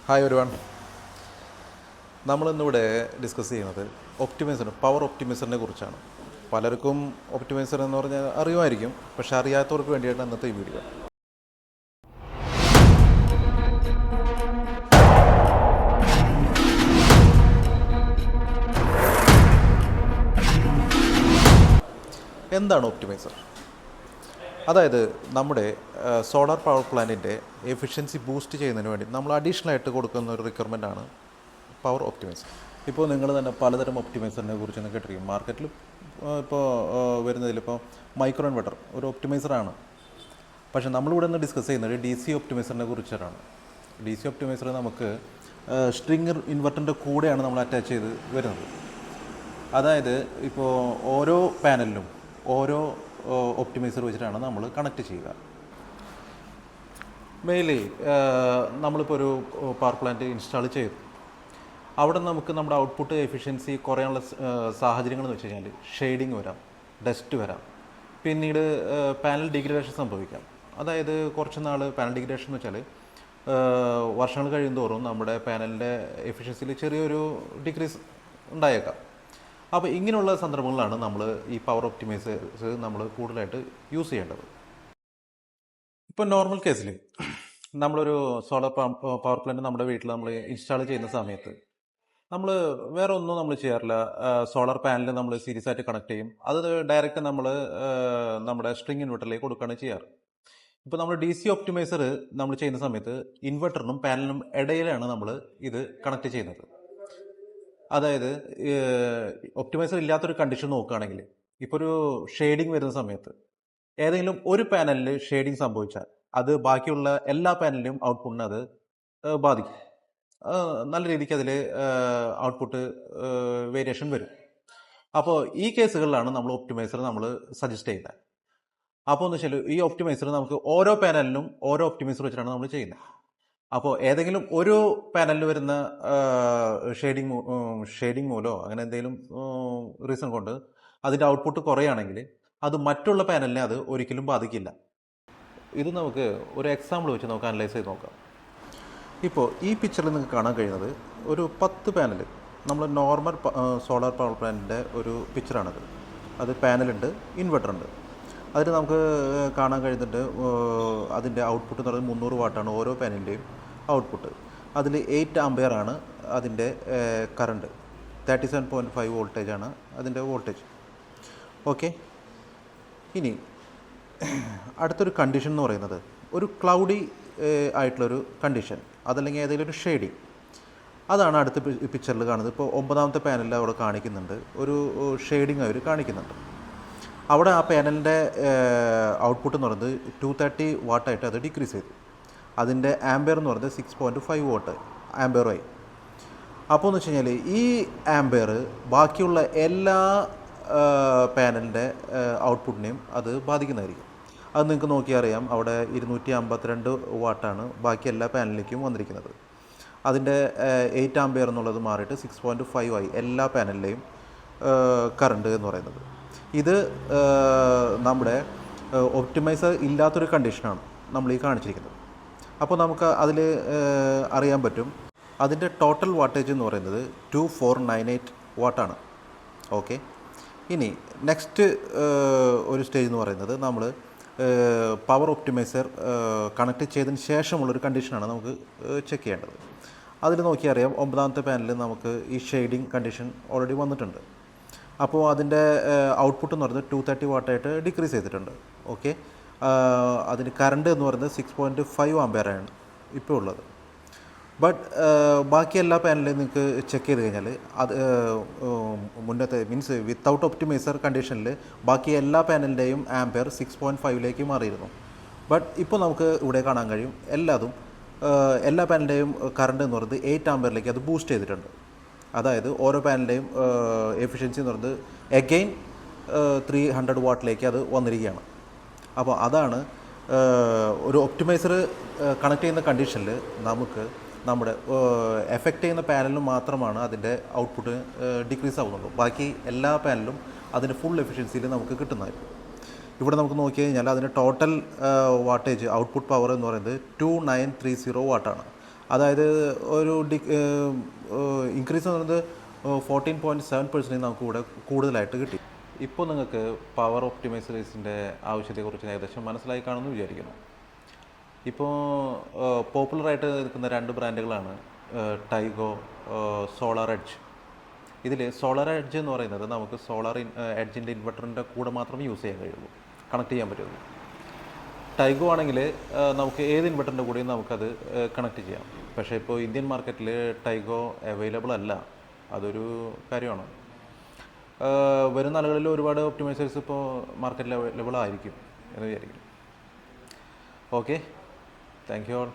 Hi ഒരുവൺ. നമ്മളിന്നിവിടെ discuss ചെയ്യുന്നത് power ഒപ്റ്റിമൈസറിനെ കുറിച്ചാണ്. പലർക്കും ഒപ്റ്റിമൈസർ എന്ന് പറഞ്ഞാൽ അറിയുമായിരിക്കും, പക്ഷെ അറിയാത്തവർക്ക് വേണ്ടിയാണ് ഇന്നത്തെ ഈ വീഡിയോ. എന്താണ് ഒപ്റ്റിമൈസർ? അതായത് നമ്മുടെ സോളാർ പവർ പ്ലാന്റിൻ്റെ എഫിഷ്യൻസി ബൂസ്റ്റ് ചെയ്യുന്നതിന് വേണ്ടി നമ്മൾ അഡീഷണൽ ആയിട്ട് കൊടുക്കുന്ന ഒരു റിക്വയർമെൻ്റാണ് പവർ ഒപ്റ്റിമൈസർ. ഇപ്പോൾ നിങ്ങൾ തന്നെ പലതരം ഒപ്റ്റിമൈസറിനെ കുറിച്ചൊന്ന് കേട്ടിരിക്കും. മാർക്കറ്റിൽ ഇപ്പോൾ വരുന്നതിലിപ്പോൾ മൈക്രോ ഇൻവെർട്ടർ ഒരു ഒപ്റ്റിമൈസറാണ്. പക്ഷേ നമ്മളിവിടെ നിന്ന് ഡിസ്കസ് ചെയ്യുന്നത് DC ഒപ്റ്റിമൈസറിനെ കുറിച്ചാണ്. DC ഒപ്റ്റിമൈസർ നമുക്ക് സ്ട്രിങ് ഇൻവെർട്ടറിൻ്റെ കൂടെയാണ് നമ്മൾ അറ്റാച്ച് ചെയ്ത് വരുന്നത്. അതായത് ഇപ്പോൾ ഓരോ പാനലിലും ഓരോ ഒപ്റ്റിമൈസർ വെച്ചിട്ടാണ് നമ്മൾ കണക്ട് ചെയ്യുക. മെയിൻലി നമ്മളിപ്പോൾ ഒരു പവർ പ്ലാന്റ് ഇൻസ്റ്റാൾ ചെയ്തു. അവിടെ നമുക്ക് നമ്മുടെ ഔട്ട്പുട്ട് എഫിഷ്യൻസി കുറയാനുള്ള സാഹചര്യങ്ങൾ എന്ന് വെച്ച് കഴിഞ്ഞാൽ ഷെയ്ഡിങ് വരാം, ഡസ്റ്റ് വരാം, പിന്നീട് പാനൽ ഡിഗ്രഡേഷൻ സംഭവിക്കാം. അതായത് കുറച്ച് നാൾ പാനൽ ഡിഗ്രഡേഷൻ എന്ന് വെച്ചാൽ വർഷങ്ങൾ കഴിയുന്തോറും നമ്മുടെ പാനലിൻ്റെ എഫിഷ്യൻസിയിൽ ചെറിയൊരു ഡിക്രീസ് ഉണ്ടായേക്കാം. അപ്പോൾ ഇങ്ങനെയുള്ള സന്ദർഭങ്ങളിലാണ് നമ്മൾ ഈ പവർ ഒപ്റ്റിമൈസേഴ്സ് നമ്മൾ കൂടുതലായിട്ട് യൂസ് ചെയ്യേണ്ടത്. ഇപ്പോൾ നോർമൽ കേസിൽ നമ്മളൊരു സോളാർ പവർ പ്ലാന്റ് നമ്മുടെ വീട്ടിൽ നമ്മൾ ഇൻസ്റ്റാൾ ചെയ്യുന്ന സമയത്ത് നമ്മൾ വേറെ ഒന്നും നമ്മൾ ചെയ്യാറില്ല. സോളാർ പാനൽ നമ്മൾ സീരീസ് ആയിട്ട് കണക്ട് ചെയ്യും. അത് ഡയറക്റ്റ് നമ്മൾ നമ്മുടെ സ്ട്രിങ് ഇൻവെർട്ടറിലേക്ക് കൊടുക്കുകയാണ് ചെയ്യാറ്. ഇപ്പോൾ നമ്മൾ DC ഒപ്റ്റിമൈസർ നമ്മൾ ചെയ്യുന്ന സമയത്ത് ഇൻവെർട്ടറിനും പാനലിനും ഇടയിലാണ് നമ്മൾ ഇത് കണക്ട് ചെയ്യുന്നത്. അതായത് ഒപ്റ്റിമൈസർ ഇല്ലാത്തൊരു കണ്ടീഷൻ നോക്കുകയാണെങ്കിൽ ഇപ്പോൾ ഒരു ഷെയ്ഡിങ് വരുന്ന സമയത്ത് ഏതെങ്കിലും ഒരു പാനലിൽ ഷെയ്ഡിങ് സംഭവിച്ചാൽ അത് ബാക്കിയുള്ള എല്ലാ പാനലിലും ഔട്ട്പുട്ടിനെ അത് ബാധിക്കും. നല്ല രീതിക്ക് അതിൽ ഔട്ട്പുട്ട് വേരിയേഷൻ വരും. അപ്പോൾ ഈ കേസുകളിലാണ് നമ്മൾ ഒപ്റ്റിമൈസർ നമ്മൾ സജസ്റ്റ് ചെയ്യുന്നത്. അപ്പോൾ എന്ന് വെച്ചാൽ ഈ ഒപ്റ്റിമൈസർ നമുക്ക് ഓരോ പാനലിനും ഓരോ ഒപ്റ്റിമൈസർ വെച്ചിട്ടാണ് നമ്മൾ ചെയ്യുന്നത്. അപ്പോൾ ഏതെങ്കിലും ഒരു പാനലിൽ വരുന്ന ഷെയ്ഡിങ് മൂലമോ അങ്ങനെ എന്തെങ്കിലും റീസൺ കൊണ്ട് അതിൻ്റെ ഔട്ട്പുട്ട് കുറയുകയാണെങ്കിൽ അത് മറ്റുള്ള പാനലിനെ അത് ഒരിക്കലും ബാധിക്കില്ല. ഇത് നമുക്ക് ഒരു എക്സാമ്പിൾ വെച്ച് നമുക്ക് അനലൈസ് ചെയ്ത് നോക്കാം. ഇപ്പോൾ ഈ പിക്ചറിൽ നിങ്ങൾക്ക് കാണാൻ കഴിയുന്നത് ഒരു 10 പാനൽ നമ്മൾ നോർമൽ സോളാർ പവർ പ്ലാന്റിൻ്റെ ഒരു പിക്ചറാണത്. അത് പാനലുണ്ട്, ഇൻവെർട്ടറുണ്ട്. അതിൽ നമുക്ക് കാണാൻ കഴിയുന്നുണ്ട് അതിൻ്റെ ഔട്ട്പുട്ട് എന്ന് പറയുന്നത് 300 വാട്ടാണ് ഓരോ പാനലിൻ്റെയും ഔട്ട്പുട്ട്. അതിൽ 8 ആംപിയറാണ് അതിൻ്റെ കറണ്ട്, 37.5 വോൾട്ടേജാണ് അതിൻ്റെ വോൾട്ടേജ്. ഓക്കെ, ഇനി അടുത്തൊരു കണ്ടീഷൻ എന്ന് പറയുന്നത് ഒരു ക്ലൗഡി ആയിട്ടുള്ളൊരു കണ്ടീഷൻ, അതല്ലെങ്കിൽ ഏതെങ്കിലും ഒരു ഷെയ്ഡിങ്. അതാണ് അടുത്ത പിക്ചറിൽ കാണുന്നത്. ഇപ്പോൾ 9ാമത്തെ പാനലിൽ അവിടെ കാണിക്കുന്നുണ്ട് ഒരു ഷെയ്ഡിങ് അവർ കാണിക്കുന്നുണ്ട്. അവിടെ ആ പാനലിൻ്റെ ഔട്ട്പുട്ട് എന്ന് പറയുന്നത് 230 വാട്ടായിട്ട് അത് ഡിക്രീസ് ചെയ്തു. അതിൻ്റെ ആംബിയർ എന്ന് പറയുന്നത് 6.5 വാട്ട് ആംബിയറായി. അപ്പോൾ എന്ന് വെച്ച് കഴിഞ്ഞാൽ ഈ ആംബിയർ ബാക്കിയുള്ള എല്ലാ പാനലിൻ്റെ ഔട്ട്പുട്ടിനെയും അത് ബാധിക്കുന്നതായിരിക്കും. അത് നിങ്ങൾക്ക് നോക്കിയാൽ അറിയാം. അവിടെ 252 വാട്ടാണ് ബാക്കി എല്ലാ പാനലിലേക്കും വന്നിരിക്കുന്നത്. അതിൻ്റെ 8 ആംബിയർ എന്നുള്ളത് മാറിയിട്ട് 6.5 ആയി എല്ലാ പാനലിലെയും കറണ്ട് എന്ന് പറയുന്നത്. ഇത് നമ്മുടെ ഒപ്റ്റിമൈസർ ഇല്ലാത്തൊരു കണ്ടീഷനാണ് നമ്മൾ ഈ കാണിച്ചിരിക്കുന്നത്. അപ്പോൾ നമുക്ക് അതിൽ അറിയാൻ പറ്റും അതിൻ്റെ ടോട്ടൽ വാട്ടേജ് എന്ന് പറയുന്നത് 2498 വാട്ടാണ്. ഓക്കെ, ഇനി നെക്സ്റ്റ് ഒരു സ്റ്റേജ് എന്ന് പറയുന്നത് നമ്മൾ പവർ ഒപ്റ്റിമൈസർ കണക്ട് ചെയ്തതിന് ശേഷമുള്ളൊരു കണ്ടീഷനാണ് നമുക്ക് ചെക്ക് ചെയ്യേണ്ടത്. അതിൽ നോക്കിയാൽ അറിയാം 9ാമത്തെ പാനലിൽ നമുക്ക് ഈ ഷെയ്ഡിങ് കണ്ടീഷൻ ഓൾറെഡി വന്നിട്ടുണ്ട്. അപ്പോൾ അതിൻ്റെ ഔട്ട്പുട്ട് എന്ന് പറയുന്നത് 230 വാട്ടായിട്ട് ഡിക്രീസ് ചെയ്തിട്ടുണ്ട്. ഓക്കെ, അതിന് കറണ്ട് എന്ന് പറയുന്നത് 6.5 ആംബിയറാണ് ഇപ്പോൾ ഉള്ളത്. ബട്ട് ബാക്കി എല്ലാ പാനലിലും നിങ്ങൾക്ക് ചെക്ക് ചെയ്ത് കഴിഞ്ഞാൽ അത് മുന്നത്തെ മീൻസ് വിത്തൗട്ട് ഒപ്റ്റിമൈസർ കണ്ടീഷനിൽ ബാക്കി എല്ലാ പാനലിൻ്റെയും ആംബിയർ 6.5ലേക്ക് മാറിയിരുന്നു. ബട്ട് ഇപ്പോൾ നമുക്ക് ഇവിടെ കാണാൻ കഴിയും എല്ലാ പാനലിൻ്റെയും കറണ്ട് എന്ന് പറയുന്നത് 8 ആംബിയറിലേക്ക് അത് ബൂസ്റ്റ് ചെയ്തിട്ടുണ്ട്. അതായത് ഓരോ പാനലിൻ്റെയും എഫിഷ്യൻസി എന്ന് പറയുന്നത് എഗെയിൻ 300 വാട്ടിലേക്ക് അത് വന്നിരിക്കുകയാണ്. അപ്പോൾ അതാണ് ഒരു ഒപ്റ്റിമൈസർ കണക്ട് ചെയ്യുന്ന കണ്ടീഷനിൽ നമുക്ക് നമ്മുടെ എഫക്റ്റ് ചെയ്യുന്ന പാനലിന് മാത്രമാണ് അതിൻ്റെ ഔട്ട്പുട്ട് ഡിക്രീസ് ആവുന്നുള്ളൂ. ബാക്കി എല്ലാ പാനലും അതിൻ്റെ ഫുൾ എഫിഷ്യൻസിയിൽ നമുക്ക് കിട്ടുന്നതായിരിക്കും. ഇവിടെ നമുക്ക് നോക്കി കഴിഞ്ഞാൽ അതിൻ്റെ ടോട്ടൽ വാട്ടേജ് ഔട്ട്പുട്ട് പവർ എന്ന് പറയുന്നത് 2930 വാട്ടാണ്. അതായത് ഒരു ഇൻക്രീസ് എന്ന് പറയുന്നത് 14.7% നമുക്ക് ഇവിടെ കൂടുതലായിട്ട് കിട്ടി. ഇപ്പോൾ നിങ്ങൾക്ക് പവർ ഒപ്റ്റിമൈസേഴ്സിൻ്റെ ആവശ്യത്തെക്കുറിച്ച് ഏകദേശം മനസ്സിലായി കാണുമെന്ന് വിചാരിക്കുന്നു. ഇപ്പോൾ പോപ്പുലറായിട്ട് നിൽക്കുന്ന 2 ബ്രാൻഡുകളാണ് ടൈഗോ, സോളാർ എഡ്ജ്. ഇതിൽ സോളാർ എഡ്ജ് എന്ന് പറയുന്നത് നമുക്ക് സോളാർ എഡ്ജിൻ്റെ ഇൻവെർട്ടറിൻ്റെ കൂടെ മാത്രമേ യൂസ് ചെയ്യാൻ കഴിയുള്ളൂ, കണക്ട് ചെയ്യാൻ പറ്റുള്ളൂ. ടൈഗോ ആണെങ്കിൽ നമുക്ക് ഏത് ഇൻവെർട്ടറിൻ്റെ കൂടെയും നമുക്കത് കണക്ട് ചെയ്യാം. പക്ഷേ ഇപ്പോൾ ഇന്ത്യൻ മാർക്കറ്റിൽ ടൈഗോ അവൈലബിൾ അല്ല, അതൊരു കാര്യമാണ്. വരും നാളുകളിൽ ഒരുപാട് ഒപ്റ്റിമൈസേഴ്സ് ഇപ്പോൾ മാർക്കറ്റിൽ അവൈലബിൾ ആയിരിക്കും എന്ന് വിചാരിക്കും. Okay, thank you all.